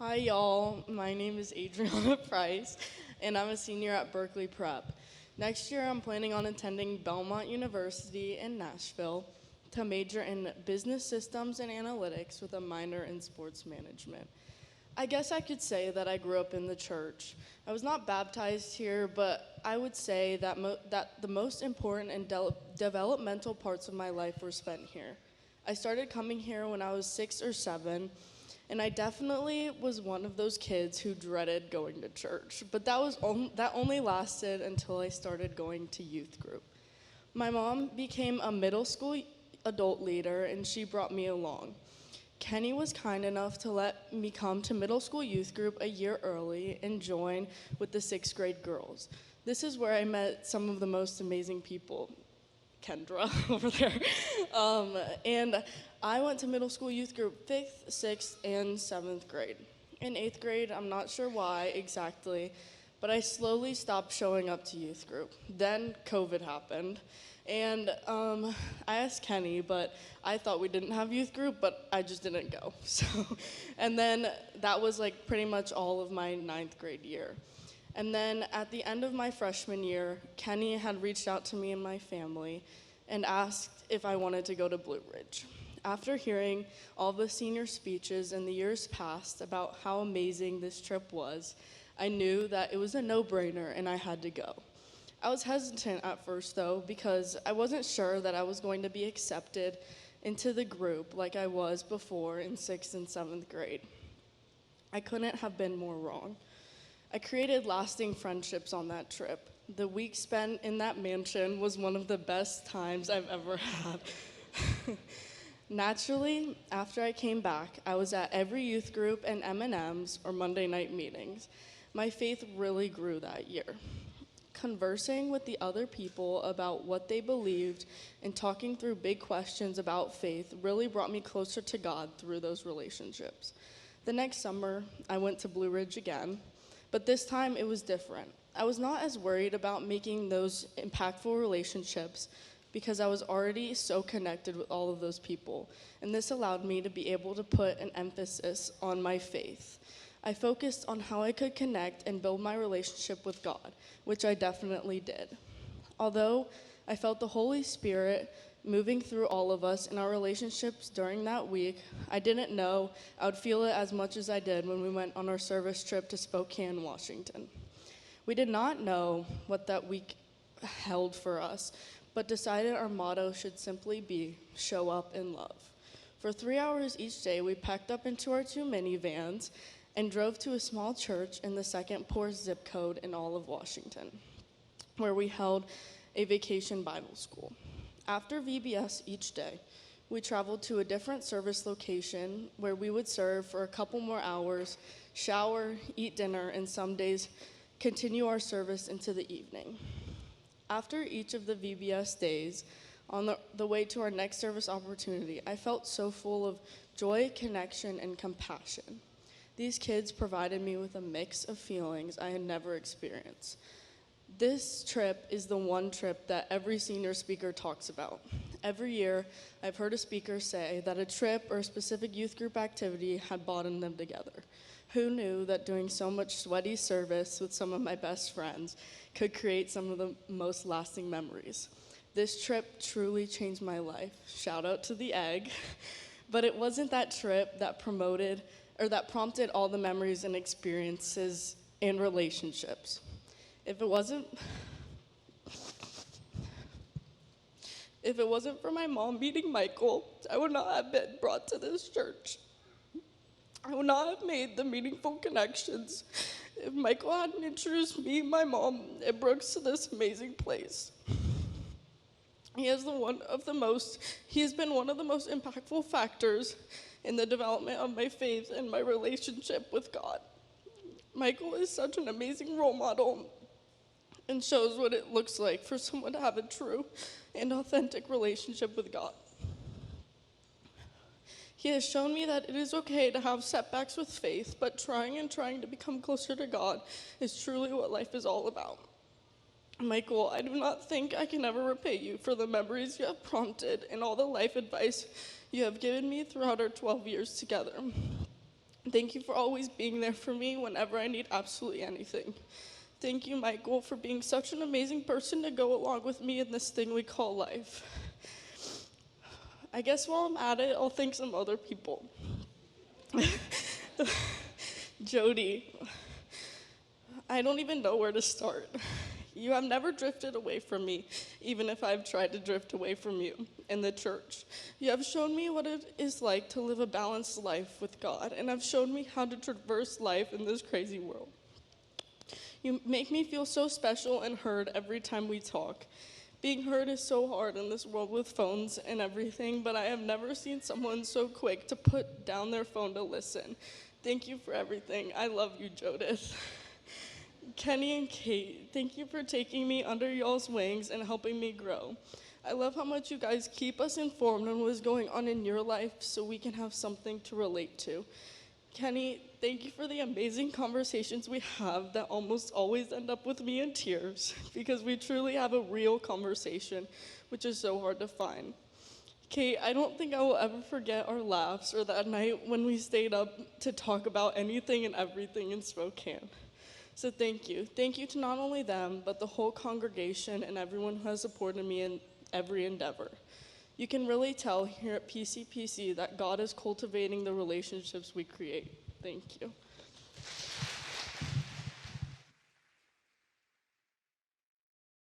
Hi, y'all. My name is Adriana Price, and I'm a senior at Berkeley Prep. Next year, I'm planning on attending Belmont University in Nashville to major in business systems and analytics with a minor in sports management. I guess I could say that I grew up in the church. I was not baptized here, but I would say that the most important and developmental parts of my life were spent here. I started coming here when I was 6 or 7, and I definitely was one of those kids who dreaded going to church. But that only lasted until I started going to youth group. My mom became a middle school adult leader, and she brought me along. Kenny was kind enough to let me come to middle school youth group a year early and join with the sixth grade girls. This is where I met some of the most amazing people. Kendra over there. And I went to middle school youth group 5th, 6th, and 7th grade. In 8th grade, I'm not sure why exactly, but I slowly stopped showing up to youth group. Then COVID happened. And I asked Kenny, but I thought we didn't have youth group, but I just didn't go. And then that was like pretty much all of my 9th grade year. And then at the end of my freshman year, Kenny had reached out to me and my family and asked if I wanted to go to Blue Ridge. After hearing all the senior speeches in the years past about how amazing this trip was, I knew that it was a no-brainer and I had to go. I was hesitant at first though, because I wasn't sure that I was going to be accepted into the group like I was before in 6th and 7th grade. I couldn't have been more wrong. I created lasting friendships on that trip. The week spent in that mansion was one of the best times I've ever had. Naturally, after I came back, I was at every youth group and M&Ms or Monday night meetings. My faith really grew that year. Conversing with the other people about what they believed and talking through big questions about faith really brought me closer to God through those relationships. The next summer, I went to Blue Ridge again, but this time it was different. I was not as worried about making those impactful relationships because I was already so connected with all of those people, and this allowed me to be able to put an emphasis on my faith. I focused on how I could connect and build my relationship with God, which I definitely did. Although I felt the Holy Spirit moving through all of us in our relationships during that week, I didn't know I would feel it as much as I did when we went on our service trip to Spokane, Washington. We did not know what that week held for us, but decided our motto should simply be, show up in love. For 3 hours each day, we packed up into our 2 minivans and drove to a small church in the second poorest zip code in all of Washington, where we held a vacation Bible school. After VBS each day, we traveled to a different service location where we would serve for a couple more hours, shower, eat dinner, and some days continue our service into the evening. After each of the VBS days, on the way to our next service opportunity, I felt so full of joy, connection, and compassion. These kids provided me with a mix of feelings I had never experienced. This trip is the one trip that every senior speaker talks about. Every year, I've heard a speaker say that a trip or a specific youth group activity had bonded them together. Who knew that doing so much sweaty service with some of my best friends could create some of the most lasting memories? This trip truly changed my life. Shout out to the egg. But it wasn't that trip that prompted all the memories and experiences and relationships. If it wasn't for my mom meeting Michael, I would not have been brought to this church. I would not have made the meaningful connections if Michael hadn't introduced me, my mom, and Brooks to this amazing place. He has been one of the most impactful factors in the development of my faith and my relationship with God. Michael is such an amazing role model and shows what it looks like for someone to have a true and authentic relationship with God. He has shown me that it is okay to have setbacks with faith, but trying to become closer to God is truly what life is all about. Michael, I do not think I can ever repay you for the memories you have prompted and all the life advice you have given me throughout our 12 years together. Thank you for always being there for me whenever I need absolutely anything. Thank you, Michael, for being such an amazing person to go along with me in this thing we call life. I guess while I'm at it, I'll thank some other people. Jody, I don't even know where to start. You have never drifted away from me, even if I've tried to drift away from you in the church. You have shown me what it is like to live a balanced life with God, and have shown me how to traverse life in this crazy world. You make me feel so special and heard every time we talk. Being heard is so hard in this world with phones and everything, but I have never seen someone so quick to put down their phone to listen. Thank you for everything. I love you, Judith. Kenny and Kate, thank you for taking me under y'all's wings and helping me grow. I love how much you guys keep us informed on what's going on in your life so we can have something to relate to. Kenny, thank you for the amazing conversations we have that almost always end up with me in tears because we truly have a real conversation, which is so hard to find. Kate, I don't think I will ever forget our laughs or that night when we stayed up to talk about anything and everything in Spokane. So thank you. Thank you to not only them, but the whole congregation and everyone who has supported me in every endeavor. You can really tell here at PCPC that God is cultivating the relationships we create. Thank you.